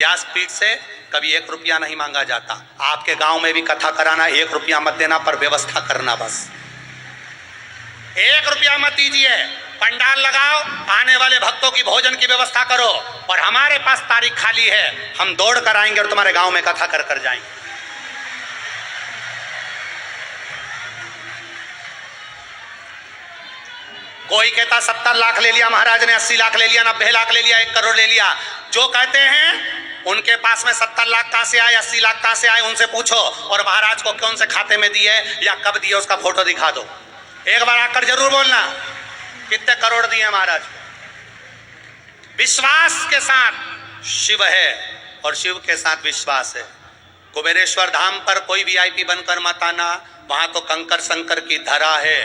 व्यासपीठ से कभी 1 रुपया नहीं मांगा जाता। आपके गांव में भी कथा कराना, 1 रुपया मत देना, पर व्यवस्था करना बस। 1 रुपया मत दीजिए, पंडाल लगाओ, आने वाले भक्तों की भोजन की व्यवस्था करो। और हमारे पास तारीख खाली है, हम दौड़ कर आएंगे और तुम्हारे गांव में कथा कर कर जाएंगे। कोई कहता 70 लाख ले लिया महाराज ने, 80 लाख ले लिया, 90 लाख ले लिया, 1 करोड़ ले लिया। जो कहते हैं उनके पास में 70 लाख कहां से आए, 80 लाख कहां से आए, उनसे पूछो। और महाराज को कौन से खाते में दिए या कब दिए, उसका फोटो दिखा दो। एक बार आकर जरूर बोलना कितने करोड़ दिए महाराज। विश्वास के साथ शिव है और शिव के साथ विश्वास है। कुबेरेश्वर धाम पर कोई वीआईपी बनकर मत आना, वहां तो कंकर शंकर की धरा है।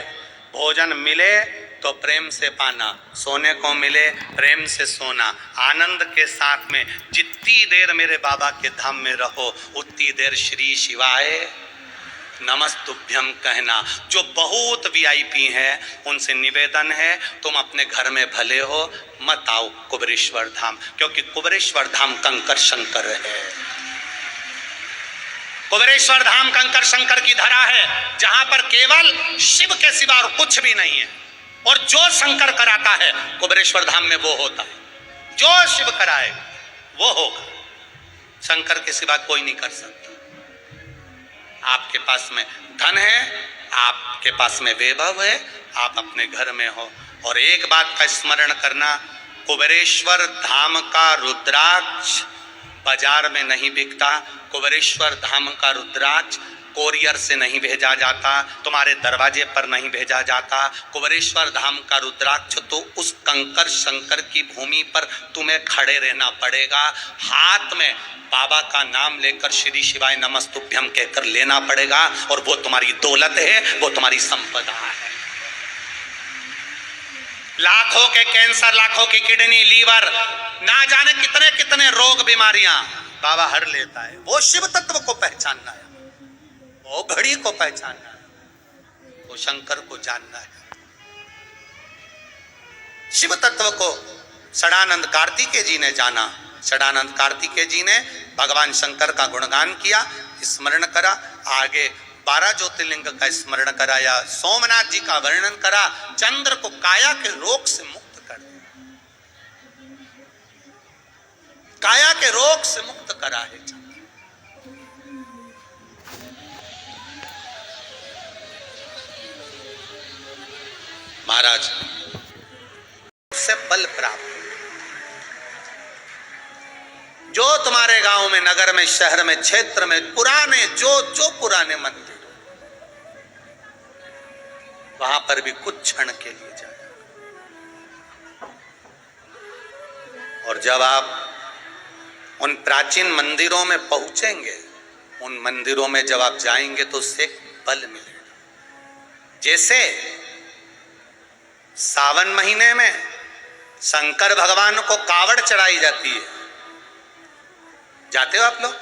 भोजन मिले तो प्रेम से पाना, सोने को मिले प्रेम से सोना। आनंद के साथ में जितनी देर मेरे बाबा के धाम में रहो उतनी देर श्री शिवाय नमस्तुभ्यम कहना। जो बहुत वीआईपी हैं उनसे निवेदन है, तुम अपने घर में भले हो, मत आओ कुबेरेश्वर धाम, क्योंकि कुबेरेश्वर धाम कंकर शंकर है। कुबेरेश्वर धाम कंकर शंकर की धरा है, जहां पर केवल शिव के सिवा और कुछ भी नहीं है। और जो शंकर कराता है कुबेरेश्वर धाम में वो होता है, जो शिव कराए वो होगा, शंकर के सिवा कोई नहीं कर सकता। आपके पास में धन है, आपके पास में वैभव है, आप अपने घर में हो। और एक बात का स्मरण करना, कुबेरेश्वर धाम का रुद्राक्ष बाजार में नहीं बिकता। कुबेरेश्वर धाम का रुद्राक्ष कोरियर से नहीं भेजा जाता, तुम्हारे दरवाजे पर नहीं भेजा जाता। कुबेरेश्वर धाम का रुद्राक्ष तो उस कंकर शंकर की भूमि पर तुम्हें खड़े रहना पड़ेगा, हाथ में बाबा का नाम लेकर श्री शिवाय नमस्तुभ्यम कहकर लेना पड़ेगा। और वो तुम्हारी दौलत है, वो तुम्हारी संपदा है। लाखों के कैंसर, लाखों की किडनी, लीवर, ना जाने कितने कितने रोग बीमारियां बाबा हर लेता है। वो शिव तत्व को पहचानना है, वो घड़ी को पहचानना है, वो शंकर को जानना है। शिव तत्व को षडानंद कार्तिकेय जी ने जाना। षडानंद कार्तिकेय जी ने भगवान शंकर का गुणगान किया, स्मरण करा, आगे 12 ज्योतिर्लिंग का स्मरण कराया, सोमनाथ जी का वर्णन करा, चंद्र को काया के रोग से मुक्त कर दिया, काया के रोग से मुक्त करा है चंद्र। महाराज उससे बल प्राप्त, जो तुम्हारे गांव में, नगर में, शहर में, क्षेत्र में पुराने जो पुराने मंदिर, वहां पर भी कुछ क्षण के लिए जाना। और जब आप उन प्राचीन मंदिरों में पहुंचेंगे, उन मंदिरों में जब आप जाएंगे तो उससे बल मिलेगा। जैसे सावन महीने में शंकर भगवान को कावड़ चढ़ाई जाती है, जाते हो आप लोग?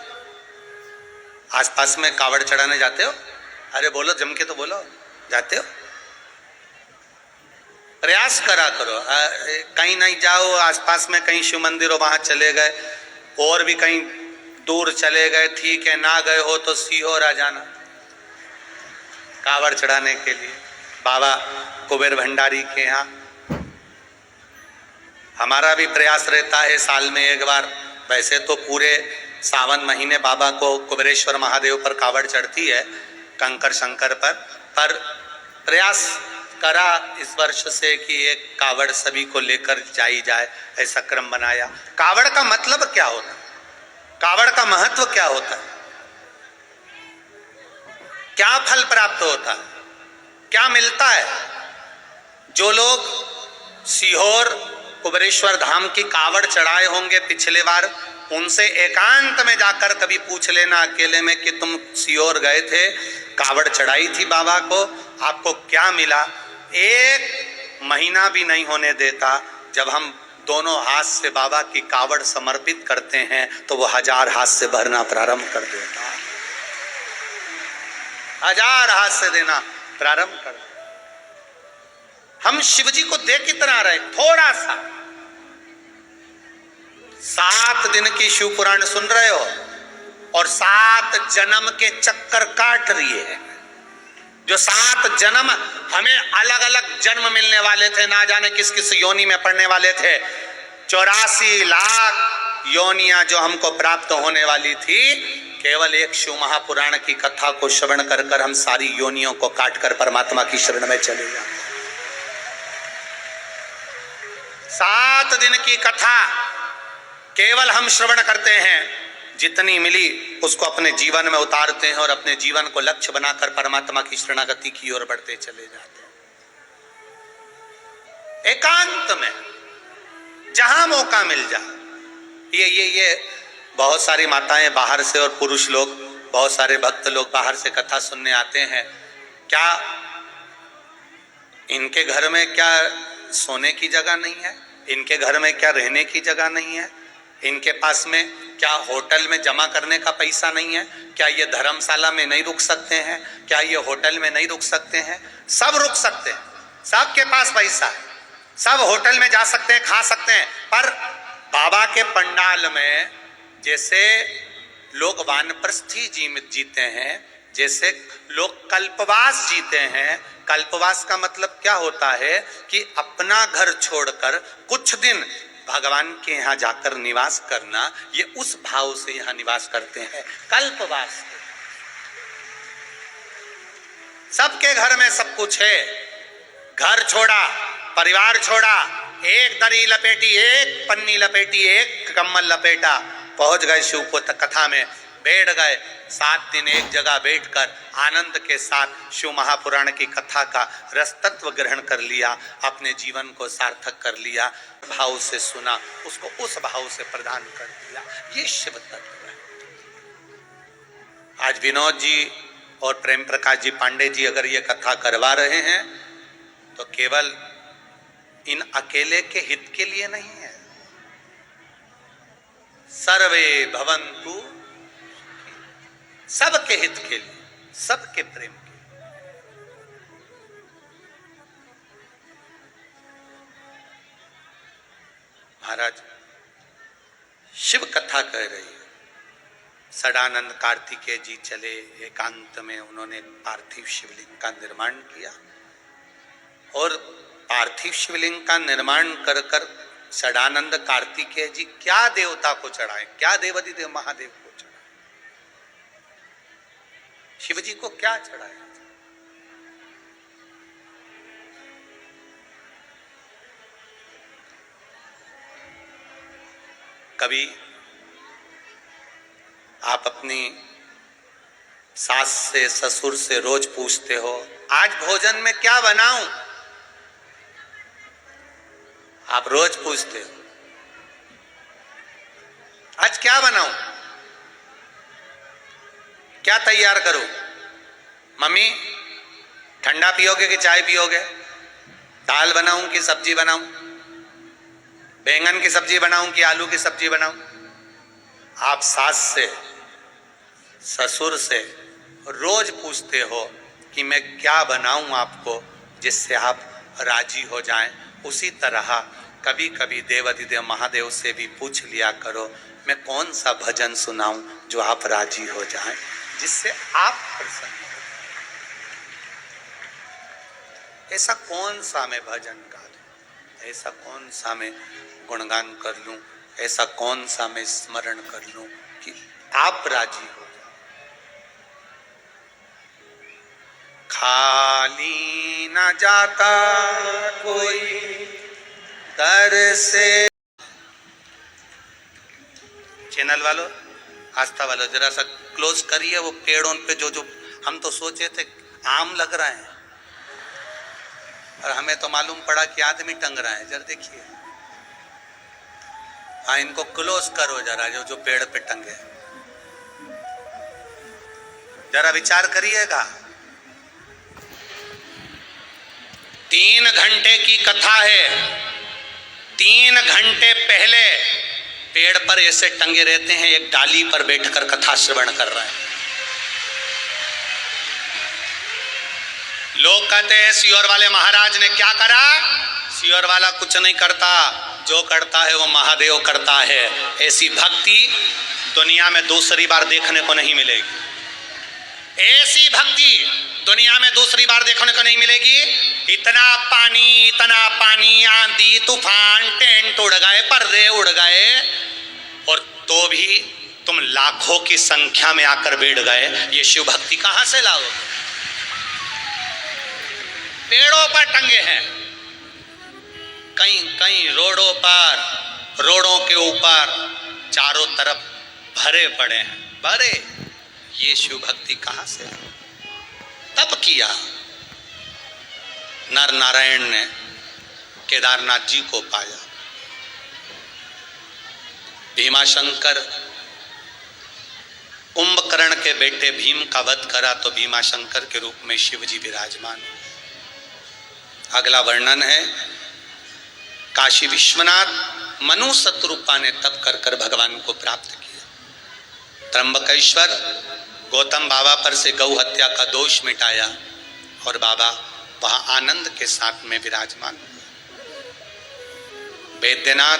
आसपास में कावड़ चढ़ाने जाते हो? अरे बोलो, जम के तो बोलो, जाते हो? प्रयास करा करो। कहीं नहीं जाओ, आसपास में कहीं शिव मंदिर हो वहां चले गए, और भी कहीं दूर चले गए, ठीक है, ना गए हो तो सीहोर आ जाना कावड़ चढ़ाने के लिए बाबा कुबेर भंडारी के यहाँ। हमारा भी प्रयास रहता है साल में एक बार। वैसे तो पूरे सावन महीने बाबा को कुबेरेश्वर महादेव पर कावड़ चढ़ती है, कंकर शंकर पर प्रयास करा इस वर्ष से कि एक कावड़ सभी को लेकर जाई जाए, ऐसा क्रम बनाया। कावड़ का मतलब क्या होता है? कावड़ का महत्व क्या होता है? क्या फल प्राप्त होता है? क्या मिलता है? जो लोग सीहोर कुबेरेश्वर धाम की कावड़ चढ़ाए होंगे पिछले बार, उनसे एकांत में जाकर कभी पूछ लेना अकेले में कि तुम सीहोर गए थे, कावड़ चढ़ाई थी बाबा को, आपको क्या मिला? 1 महीना भी नहीं होने देता, जब हम दोनों हाथ से बाबा की कावड़ समर्पित करते हैं तो वो 1000 हाथ से भरना प्रारंभ कर देता है, 1000 हाथ से देना प्रारंभ कर। हम शिवजी को दे कितना रहे? थोड़ा सा, 7 दिन की शिव पुराण सुन रहे हो और 7 जन्म के चक्कर काट रही है। जो 7 जन्म हमें अलग अलग जन्म मिलने वाले थे, ना जाने किस किस योनि में पड़ने वाले थे, 84 लाख योनियां जो हमको प्राप्त होने वाली थी, केवल एक शिव महापुराण की कथा को श्रवण कर कर हम सारी योनियों को काट कर परमात्मा की शरण में चले जाए। 7 दिन की कथा केवल हम श्रवण करते हैं, जितनी मिली उसको अपने जीवन में उतारते हैं और अपने जीवन को लक्ष्य बनाकर परमात्मा की शरणागति की ओर बढ़ते चले जाते हैं। एकांत में जहां मौका मिल जाए। ये बहुत सारी माताएं बाहर से और पुरुष लोग, बहुत सारे भक्त लोग बाहर से कथा सुनने आते हैं। क्या इनके घर में क्या सोने की जगह नहीं है? इनके घर में क्या रहने की जगह नहीं है? इनके पास में क्या होटल में जमा करने का पैसा नहीं है? क्या ये धर्मशाला में नहीं रुक सकते हैं? क्या ये होटल में नहीं रुक सकते हैं? सब रुक सकते हैं, सबके पास पैसा है, सब होटल में जा सकते हैं, खा सकते हैं। पर बाबा के पंडाल में जैसे लोग वानप्रस्थी जीते हैं, जैसे लोग कल्पवास जीते हैं। कल्पवास का मतलब क्या होता है कि अपना घर छोड़कर कुछ दिन भगवान के यहाँ जाकर निवास करना, ये उस भाव से यहाँ निवास करते हैं, कल्पवास। सबके घर में सब कुछ है, घर छोड़ा, परिवार छोड़ा, एक दरी लपेटी, एक पन्नी लपेटी, एक कम्बल लपेटा, पहुंच गए शिव को कथा में, बैठ गए। 7 दिन एक जगह बैठकर आनंद के साथ शिव महापुराण की कथा का रस तत्व ग्रहण कर लिया, अपने जीवन को सार्थक कर लिया, भाव से सुना, उसको उस भाव से प्रदान कर दिया। ये शिव तत्व है। आज विनोद जी और प्रेम प्रकाश जी पांडे जी अगर ये कथा करवा रहे हैं तो केवल इन अकेले के हित के लिए नहीं है, सर्वे भवन्तु, सबके हित के लिए, सबके प्रेम के लिए। महाराज शिव कथा कह रही है। सदानंद कार्तिकेय जी चले एकांत में, उन्होंने पार्थिव शिवलिंग का निर्माण किया और पार्थिव शिवलिंग का निर्माण कर कर सदानंद कार्तिकेय जी क्या देवता को चढ़ाए, क्या देवाधिदेव महादेव को चढ़ाए, शिव जी को क्या चढ़ाया? कभी आप अपनी सास से, ससुर से रोज पूछते हो, आज भोजन में क्या बनाऊं? आप रोज पूछते हो, आज क्या बनाऊं, क्या तैयार करूं? मम्मी ठंडा पियोगे कि चाय पियोगे? दाल बनाऊं कि सब्जी बनाऊं? बैंगन की सब्जी बनाऊं कि आलू की सब्जी बनाऊं? आप सास से, ससुर से रोज पूछते हो कि मैं क्या बनाऊं आपको, जिससे आप राजी हो जाएं। उसी तरह कभी कभी देवाधिदेव महादेव से भी पूछ लिया करो, मैं कौन सा भजन सुनाऊं जो आप राजी हो जाएं, जिससे आप प्रसन्न हो। ऐसा कौन सा मैं भजन गा लूं, ऐसा कौन सा मैं गुणगान कर लूं, ऐसा कौन सा मैं स्मरण कर लूं कि आप राजी हो। खाली न जाता कोई दर से। चैनल वालों, आस्था वालों, जरा सा क्लोज करिए वो पेड़ों पे जो हम तो सोचे थे आम लग रहे हैं और हमें तो मालूम पड़ा कि आदमी टंग रहा है। जरा देखिए, हाँ इनको क्लोज करो जरा, जो पेड़ पे टंगे, जरा विचार करिएगा। 3 घंटे की कथा है, 3 घंटे पहले पेड़ पर ऐसे टंगे रहते हैं, एक डाली पर बैठकर कथा श्रवण कर रहे हैं। लोग कहते हैं सियोर वाले महाराज ने क्या करा? सियोर वाला कुछ नहीं करता, जो करता है वो महादेव करता है। ऐसी भक्ति दुनिया में दूसरी बार देखने को नहीं मिलेगी। ऐसी भक्ति दुनिया में दूसरी बार देखने को नहीं मिलेगी। इतना पानी, आंधी तूफान, टेंट उड़ गए, पर्दे उड़ गए, और तो भी तुम लाखों की संख्या में आकर बैठ गए। ये शिव भक्ति कहां से लाओगे? पेड़ों पर टंगे हैं, कहीं कहीं रोडों पर, रोडों के ऊपर, चारों तरफ भरे पड़े हैं, भरे। ये शिव भक्ति कहां से? तब किया नर नारायण ने केदारनाथ जी को पाया। भीमाशंकर कुंभकर्ण के बेटे भीम का वध करा तो भीमाशंकर के रूप में शिव जी विराजमान हुए। अगला वर्णन है काशी विश्वनाथ मनु शत्रुपा ने तप कर कर भगवान को प्राप्त किया। त्र्यंबकेश्वर गौतम बाबा पर से गौ हत्या का दोष मिटाया और बाबा वहां आनंद के साथ में विराजमान हुए। बैद्यनाथ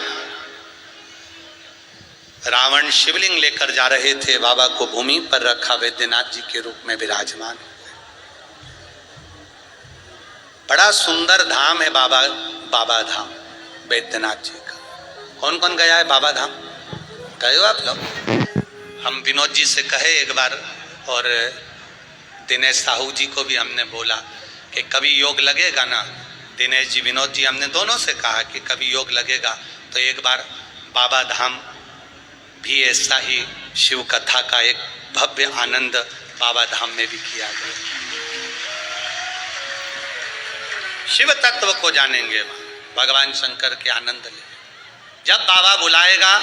रावण शिवलिंग लेकर जा रहे थे, बाबा को भूमि पर रखा, बैद्यनाथ जी के रूप में विराजमान हुए। बड़ा सुंदर धाम है बाबा धाम बैद्यनाथ जी का। कौन कौन गया है बाबा धाम? गए हो आप लोग? हम विनोद जी से कहे एक बार, और दिनेश साहू जी को भी हमने बोला कि कभी योग लगेगा ना, दिनेश जी विनोद जी हमने दोनों से कहा कि कभी योग लगेगा तो एक बार बाबा धाम भी ऐसा ही शिव कथा का एक भव्य आनंद बाबा धाम में भी किया गया। शिव तत्व को जानेंगे, भगवान शंकर के आनंद लेंगे। जब बाबा बुलाएगा,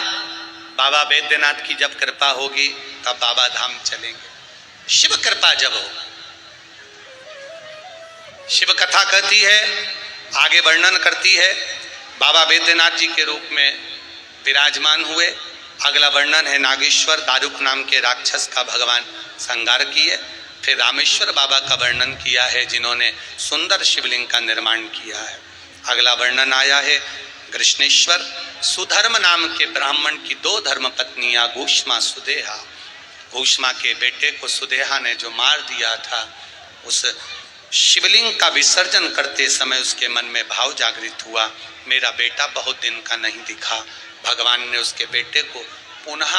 बाबा बैद्यनाथ की जब कृपा होगी तब बाबा धाम चलेंगे। शिव कृपा जब होगा, शिव कथा कहती है, आगे वर्णन करती है, बाबा बैद्यनाथ जी के रूप में विराजमान हुए। अगला वर्णन है नागेश्वर दारुक नाम के राक्षस का भगवान संहार किए। फिर रामेश्वर बाबा का वर्णन किया है जिन्होंने सुंदर शिवलिंग का निर्माण किया है। अगला वर्णन आया है कृष्णेश्वर सुधर्म नाम के ब्राह्मण की 2 धर्म पत्नियां घूष्मा सुदेहा। घूष्मा के बेटे को सुदेहा ने जो मार दिया था, उस शिवलिंग का विसर्जन करते समय उसके मन में भाव जागृत हुआ, मेरा बेटा बहुत दिन का नहीं दिखा। भगवान ने उसके बेटे को पुनः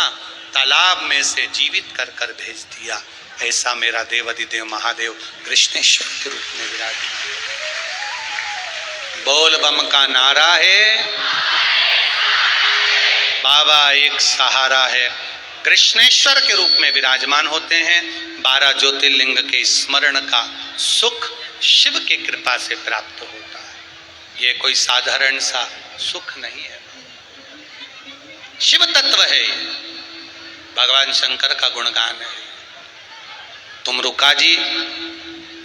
तालाब में से जीवित कर कर भेज दिया। ऐसा मेरा देवाधिदेव महादेव कृष्णेश्वर के रूप में विराजमान। बोल बम का नारा है, बाबा एक सहारा है। कृष्णेश्वर के रूप में विराजमान होते हैं। 12 ज्योतिर्लिंग के स्मरण का सुख शिव की कृपा से प्राप्त होता है। ये कोई साधारण सा सुख नहीं है, शिव तत्व है। भगवान शंकर का गुणगान है। तुम रुका जी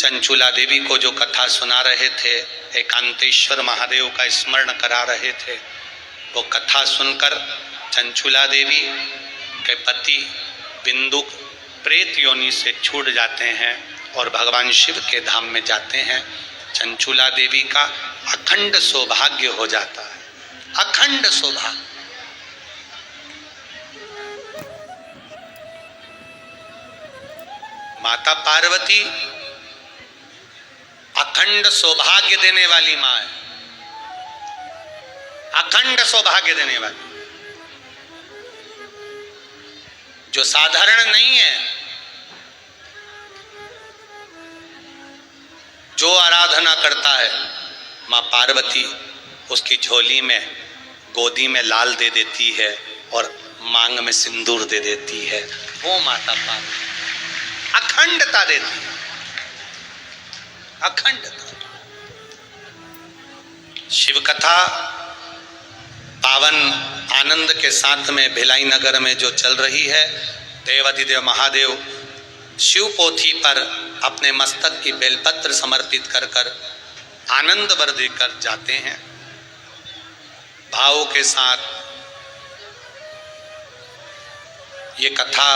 चंचुला देवी को जो कथा सुना रहे थे, एकांतेश्वर महादेव का स्मरण करा रहे थे, वो कथा सुनकर चंचुला देवी के पति बिंदु प्रेत योनि से छूट जाते हैं और भगवान शिव के धाम में जाते हैं। चंचुला देवी का अखंड सौभाग्य हो जाता है, अखंड सौभाग्य। माता पार्वती अखंड सौभाग्य देने वाली मां है, अखंड सौभाग्य देने वाली, जो साधारण नहीं है। जो आराधना करता है मां पार्वती उसकी झोली में गोदी में लाल दे देती है और मांग में सिंदूर दे देती है। वो माता पार्वती अखंडता देती है, अखंडता। शिव कथा पावन आनंद के साथ में भिलाई नगर में जो चल रही है, देवाधिदेव महादेव शिव पोथी पर अपने मस्तक की बेलपत्र समर्पित कर कर आनंद वर देकर जाते हैं। भाव के साथ ये कथा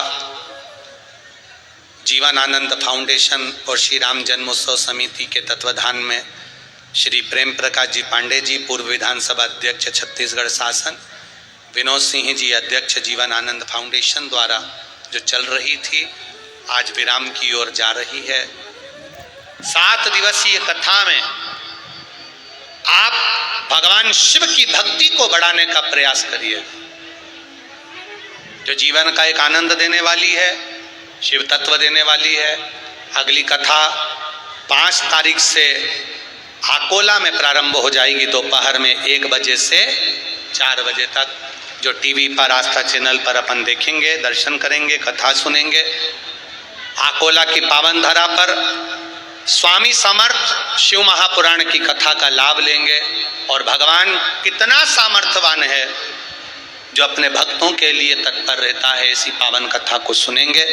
जीवनानंद फाउंडेशन और श्री राम जन्मोत्सव समिति के तत्वाधान में श्री प्रेम प्रकाश जी पांडे जी, पूर्व विधानसभा अध्यक्ष छत्तीसगढ़ शासन, विनोद सिंह जी अध्यक्ष जीवन आनंद फाउंडेशन द्वारा जो चल रही थी, आज विराम की ओर जा रही है। 7 दिवसीय कथा में आप भगवान शिव की भक्ति को बढ़ाने का प्रयास करिए, जो जीवन का एक आनंद देने वाली है, शिव तत्व देने वाली है। अगली कथा 5 तारीख से अकोला में प्रारंभ हो जाएगी, दोपहर में 1 बजे से 4 बजे तक, जो टीवी पर आस्था चैनल पर अपन देखेंगे, दर्शन करेंगे, कथा सुनेंगे। अकोला की पावन धरा पर स्वामी समर्थ शिव महापुराण की कथा का लाभ लेंगे और भगवान कितना सामर्थ्यवान है जो अपने भक्तों के लिए तत्पर रहता है, इसी पावन कथा को सुनेंगे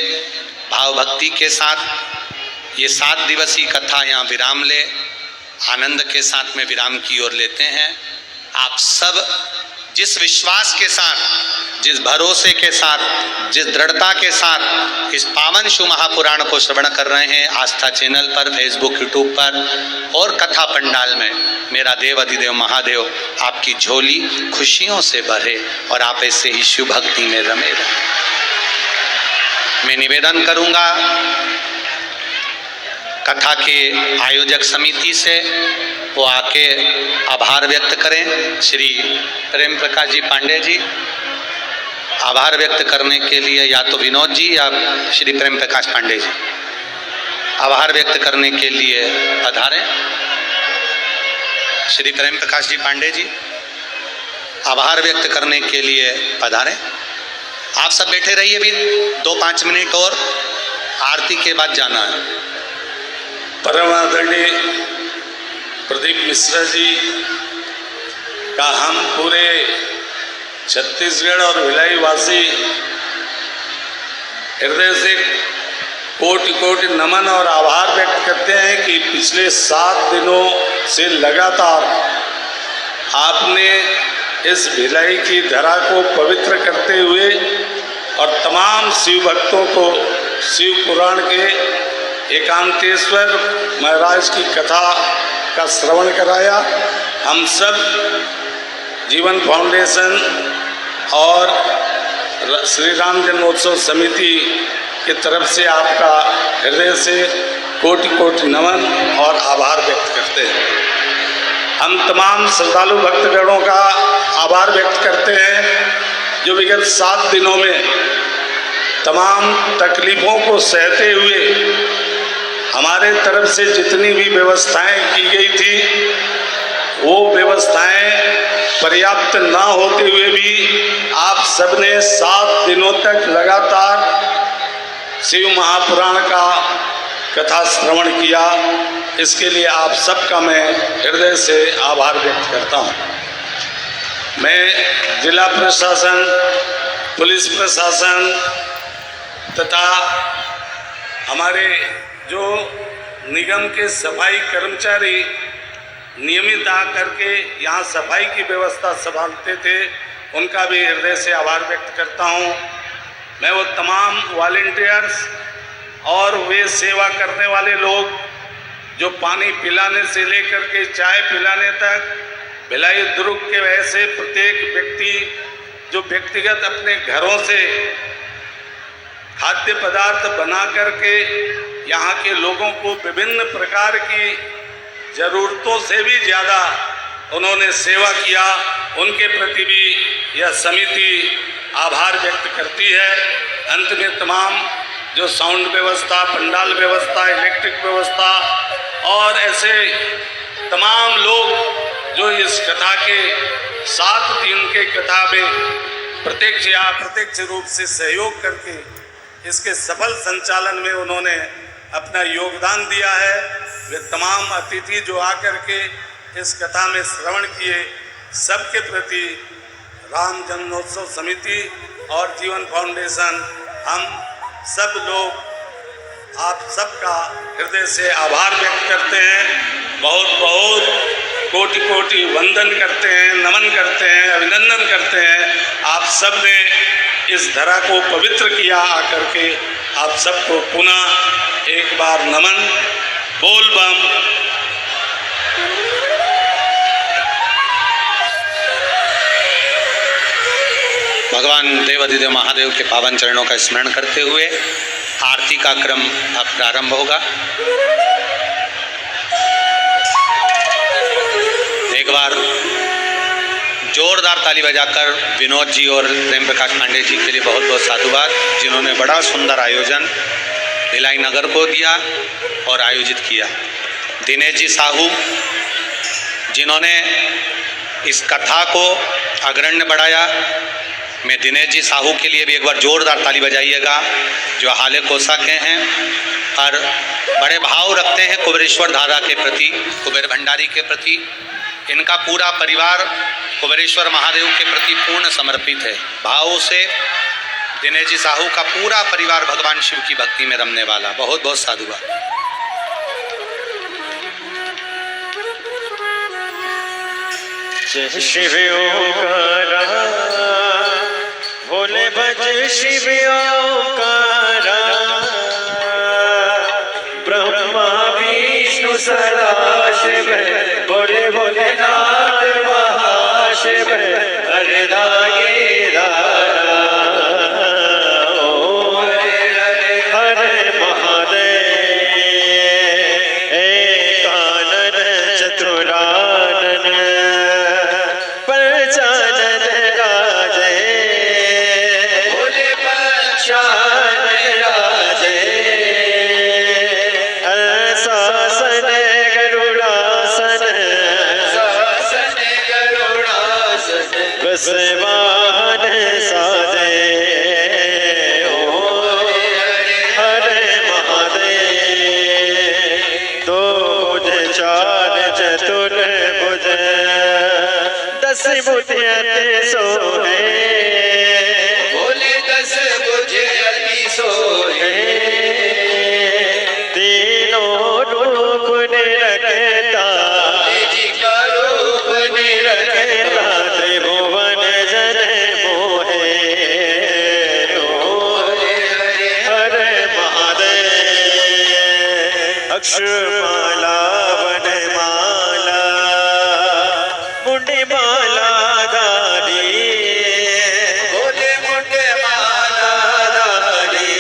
भाव भक्ति के साथ। ये 7 दिवसीय कथा यहाँ विराम ले, आनंद के साथ में विराम की ओर लेते हैं। आप सब जिस विश्वास के साथ, जिस भरोसे के साथ, जिस दृढ़ता के साथ इस पावन शिव महापुराण को श्रवण कर रहे हैं, आस्था चैनल पर, फेसबुक, यूट्यूब पर और कथा पंडाल में, मेरा देव अधिदेव महादेव आपकी झोली खुशियों से भरे और आप ऐसे ही शिव भक्ति में रमे रहें। मैं निवेदन करूंगा कथा के आयोजक समिति से, वो आके आभार व्यक्त करें। श्री प्रेम प्रकाश जी पांडे जी आभार व्यक्त करने के लिए, या तो विनोद जी या श्री प्रेम प्रकाश पांडे जी आभार व्यक्त करने के लिए पधारें। श्री प्रेम प्रकाश जी पांडे जी आभार व्यक्त करने के लिए पधारें। आप सब बैठे रहिए, भी 2-5 मिनट और, आरती के बाद जाना है। परम आदरणीय प्रदीप मिश्रा जी का हम पूरे छत्तीसगढ़ और भिलाई वासी हृदय से कोटि कोटि नमन और आभार व्यक्त करते हैं कि पिछले 7 दिनों से लगातार आपने इस भिलाई की धरा को पवित्र करते हुए और तमाम शिव भक्तों को शिव पुराण के एकांतेश्वर महाराज की कथा का श्रवण कराया। हम सब जीवन फाउंडेशन और श्री राम जन्मोत्सव समिति की तरफ से आपका हृदय से कोटि कोटि नमन और आभार व्यक्त करते हैं। हम तमाम श्रद्धालु भक्तगणों का आभार व्यक्त करते हैं जो विगत 7 दिनों में तमाम तकलीफ़ों को सहते हुए हमारे तरफ से जितनी भी व्यवस्थाएं की गई थी, वो व्यवस्थाएं पर्याप्त ना होते हुए भी आप सबने 7 दिनों तक लगातार शिव महापुराण का कथा श्रवण किया। इसके लिए आप सबका मैं हृदय से आभार व्यक्त करता हूँ। मैं जिला प्रशासन, पुलिस प्रशासन तथा हमारे जो निगम के सफाई कर्मचारी नियमित आकर के यहाँ सफाई की व्यवस्था संभालते थे, उनका भी हृदय से आभार व्यक्त करता हूँ। मैं वो तमाम वॉलंटियर्स और वे सेवा करने वाले लोग जो पानी पिलाने से लेकर के चाय पिलाने तक, भिलाई दुर्ग के ऐसे प्रत्येक व्यक्ति जो व्यक्तिगत अपने घरों से खाद्य पदार्थ बना करके यहाँ के लोगों को विभिन्न प्रकार की ज़रूरतों से भी ज़्यादा उन्होंने सेवा किया, उनके प्रति भी यह समिति आभार व्यक्त करती है। अंत में तमाम जो साउंड व्यवस्था, पंडाल व्यवस्था, इलेक्ट्रिक व्यवस्था और ऐसे तमाम लोग जो इस कथा के 7 दिन के कथा में प्रत्यक्ष या अप्रत्यक्ष रूप से सहयोग करके इसके सफल संचालन में उन्होंने अपना योगदान दिया है, वे तमाम अतिथि जो आकर के इस कथा में श्रवण किए, सबके प्रति राम जन्मोत्सव समिति और जीवन फाउंडेशन, हम सब लोग आप सबका हृदय से आभार व्यक्त करते हैं। बहुत बहुत कोटि कोटि वंदन करते हैं, नमन करते हैं, अभिनंदन करते हैं। आप सब ने इस धरा को पवित्र किया आकर के, आप सबको पुनः एक बार नमन। बोल बम। भगवान देवाधिदेव महादेव के पावन चरणों का स्मरण करते हुए आरती का क्रम अब प्रारंभ होगा। एक बार जोरदार ताली बजाकर विनोद जी और प्रेम प्रकाश पांडे जी के लिए बहुत बहुत साधुवाद, जिन्होंने बड़ा सुंदर आयोजन भिलाई नगर को दिया और आयोजित किया। दिनेश जी साहू जिन्होंने इस कथा को अग्रण्य बढ़ाया। मैं दिनेश जी साहू के लिए भी एक बार जोरदार ताली बजाइएगा, जो हाले कोसा के हैं और बड़े भाव रखते हैं कुबेरेश्वर दादा के प्रति, कुबेर भंडारी के प्रति। इनका पूरा परिवार कुबेरेश्वर महादेव के प्रति पूर्ण समर्पित है। भाव से दिनेश जी साहू का पूरा परिवार भगवान शिव की भक्ति में रमने वाला। बहुत बहुत साधुवाद। जय शिव ओंकारा, भोले भज शिव ओंकारा, ब्रह्मा विष्णु सदा शिव, भोले भोलेनाथ महाशिव, हरे रागे रारा, ओम हरे महादेव, एकानन चतुरानन, पंचानन राजे, भोले पंचानन राजे, शासन गरुड़ासन, बसवान साजे, ओम हरे महादेव, दो भुज चार चतुर्भुज, दस भुज अति सोहे, भोले दस भुज अति सोहे, तीनों रूप निरखता, जी का रूप निरखता, त्रिभुवन जन मोहे, ओम हरे महादेव, अक्षरमाला वनमाला, मुंडी माला धारी, भोले मुंडे माला धारी,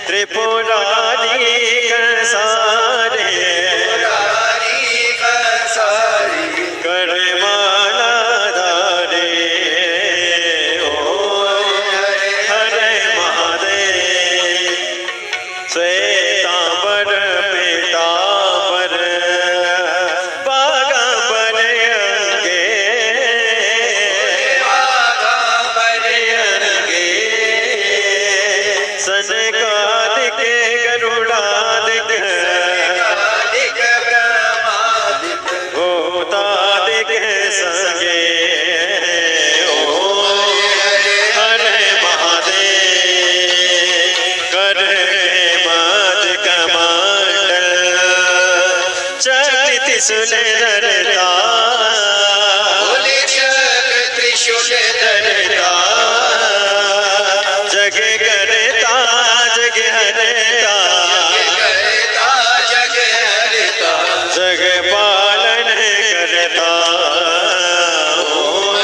त्रिपुरारी कंसारे, कर माला धारे, ओम हरे महादेव, श्वेतांबर पीतांबर, बागांबर अंगे, सनकादिक गरुड़ादिक, भूतादिक संगे, ओम हरे महादेव, कर मद कमंडल, चक्र त्रिशूल धरता, त्रिशूल धरता, जग करता जग हरता, जग पालन करता, ओम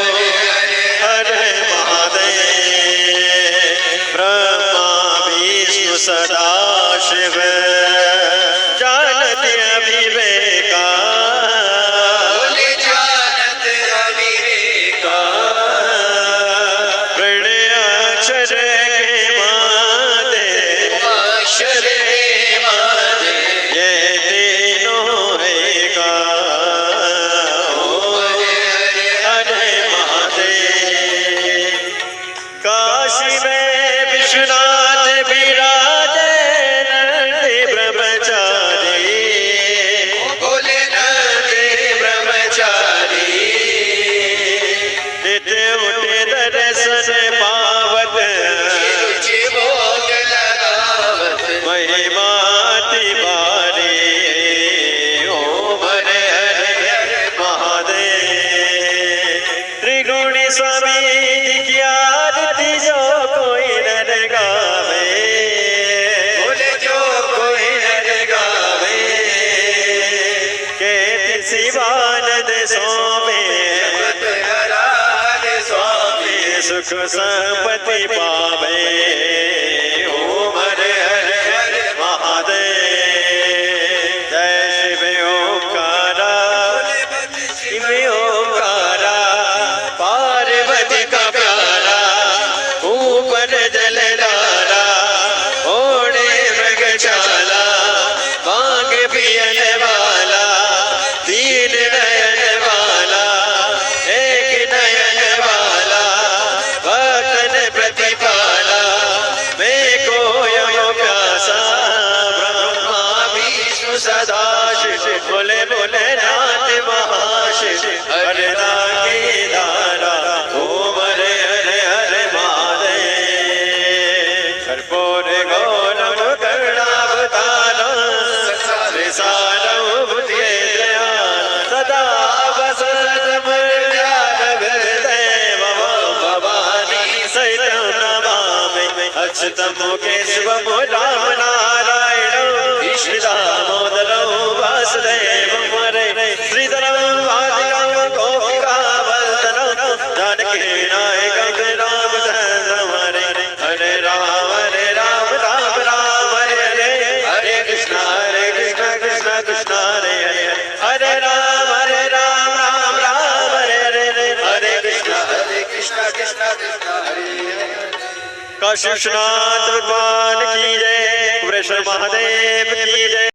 हरे महादेव, ब्रह्मा विष्णु सदा शिव, जानत अविवेका, प्रणय अक्षर के मादे, ये तीनों एका, ओम हरे महादेव, काशी में विश्वनाथ विराजे, नंदी ब्रह्मचारी, भोले नंदी ब्रह्मचारी, नित्य उठे दर्शन पावत, महिमा तिवारी, ओम हरे महादेव, त्रिगुणी स्वामी की आरती जो कोई नर गावे, सुख संपत्ति पावे। ओम हरे हरे हरे महादेव। जय शिव ओंकारा, शिव ओंकारा, पार्वती का प्यारा, ऊपर जलधारा, ओढ़े मृगशाला, मांग पियन वाला, तीन नयन वाला, एक नयन वाला, भक्तन प्रतिपाला, मैं को यम प्यासा, ब्रह्मा विष्णु सदा शिव, बोले बोले नाथ महाशिव, हरे नाम की धारा, ओम हरे हरे हरे महादेव। कर्पूर गौरम करुणावतारम, संसारम बुद्धिर्दया, सदा वसतम हृदय मम भवानी सहितं नमामि। अच्युतं केशवं राम नारायणं, श्रीदामोदरं वासुदेवं हरे, श्रीधरं वादिकं गोपिकावन्दनं, जानकी नायकं रामचन्द्रं हरे। हरे राम राम राम हरे हरे, हरे कृष्ण कृष्ण कृष्ण हरे हरे, हरे राम राम राम हरे हरे, हरे कृष्ण कृष्ण कृष्ण हरे हरे। काशी विश्वनाथ भगवान की जय, कुबेरेश्वर महादेव की जय।